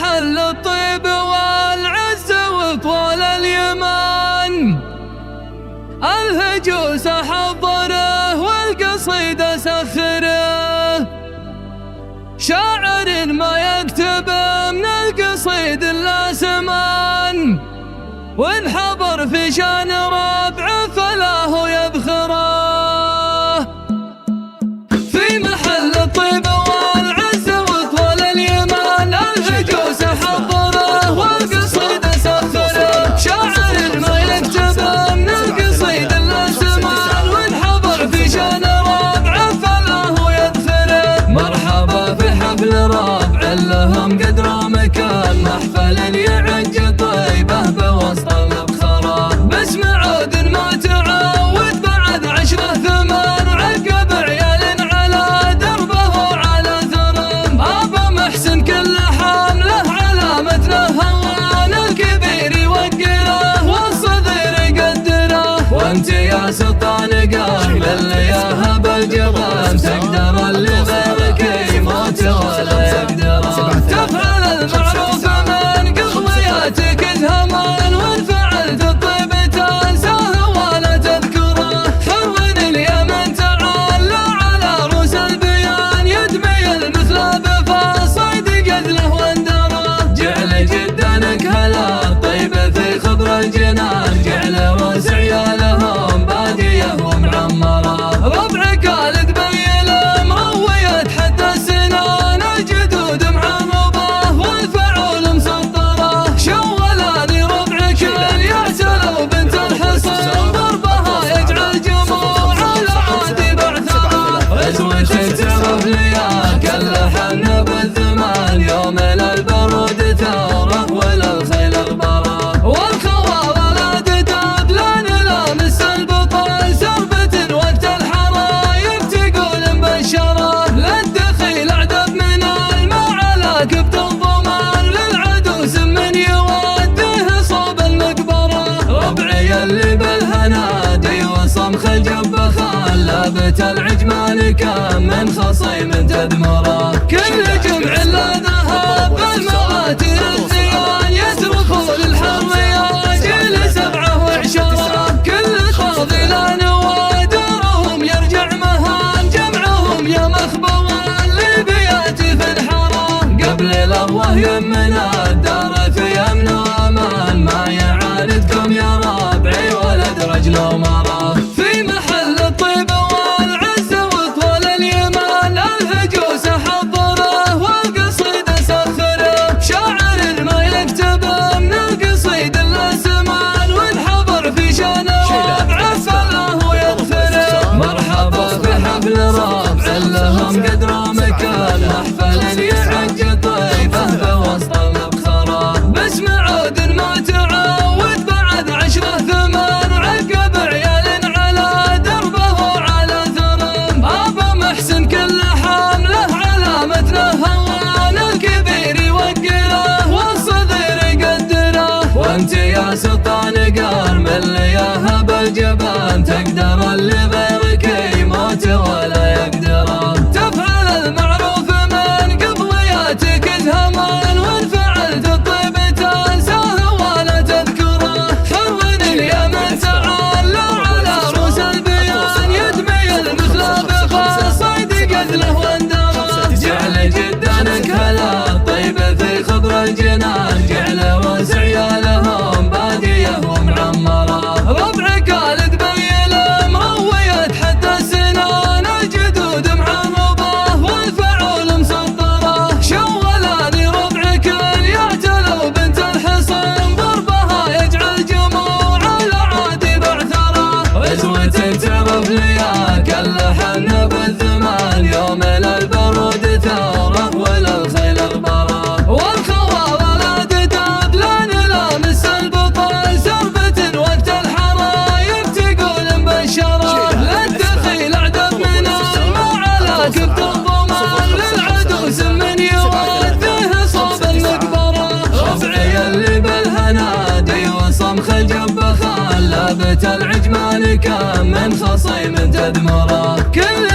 محل الطيب والعز وطول اليمن، الهجوس حضره والقصيدة سخره، شاعر ما يكتب من القصيد إلا سمان، وانحضر في شان ربعه فلا هو يبخره. في محل الطيب والعز وطول اليمن، الهجوس حضره والقصيدة سخره، شاعر ما يكتب من القصيد إلا سمان، وانحضر في شان ربعه فلا هو يبخره. مرحبا في حفل ربع لهم قدر مكان، محفل يعج طيبه بوسط المبخره، باسم عود ما تعود بعد 10 ثمان، عقب عيال على دربه وعلى ثرم، ابا محسن كل حامله علامتنا هوان، الكبير يوقره والصغير يقدره، وانت يا سلطان قام اللي يهب الجبان، تقدر اللي غيرك يموت ولا يقدره. تفعل المعروف من قضياتك تهمان، وان فعلت الطيب تنساه ولا تذكره، حرن اليمن تعالى على روس البيان، يدمي المثل بفصيد قتله واندره، جعل جدانك هلا الطيب في خضر الجنان، جعل روس عيالهم باديه ومعمره، ربعك خالد بيل مرويه حتى السنان، الجدود معربه والفعول مسطره، شولاني ربعك اليعسل وبنت الحصن، ضربها يجعل جموع العادي بعثره، غزوة تعرف لياك اللحن بالزمان، يوم للبرود ثوره وللخيل غبره، والخوالات تبلان لامس البطل، سربة وقت الحرايب تقول مبشره، للدخيل اعدب من الماء على كبت الضمان، للعدوس من يوده صوب المقبره، ربعي اللي بالهنادي وصمخ الجب خال، لابت العجمان كان من خصيم تدمره، كل جمع لا ذهب بالمواتر الزيان، يصرخوا للحر يا جيل 27، كل قاضي لا نوادرهم يرجع مهان، جمعهم يا مخبوان لبياتي في الحرام، قبل الأرواح يمنا الدار في أمن وأمان، ما يعاندكم يا ربعي ولد رجل مرة. في محل الطيب والعز وطول اليمن، الهجوس حضره والقصيدة سخره، شاعر ما يكتب من القصيد إلا سمان، وانحضر في شان ربعه فلا هو يغفره. مرحبا في حفل ربع لهم قدر مكان، محفل يعج طيبه بوسط المبخره، باسم عود ما تعود بعد 10 ثمان، عقب عيال على دربه وعلى ثرم، ابا محسن كل حامله علامتنا هوان، الكبير يوقره والصغير يقدره، وانت يا سلطان قام اللي يهب الجبان، تقدر اللي غيرك يموت ولا يقدره. تفعل المعروف من قضياتك تهمان، وان فعلت الطيب تنساه ولا تذكره، حرن اليمن تعالى على روس البيان، يدمي المثل بفصيد قتله واندره، جعل جدانك هلا الطيب في خضر الجنان، جعل روس عيالهم باديه ومعمره، ربعك خالد بيل مرويه حتى السنان، الجدود معربه والفعول مسطره، شولاني ربعك اليعتل وبنت الحصن، ضربها يجعل جموع العادي بعثره، غزوة تعرف لياك اللحن بالزمان، يوم للبرود ثوره وللخيل غبره، والخوالات تبلان لامس البطل، سربة وقت الحرايب تقول مبشره، للدخيل اعدب من الماء على كبت الضمان، للعدوس من يوده صوب المقبره، ربعي اللي بالهنادي وصمخ الجب خال، لابت العجمان كان من خصيم تدمره، كل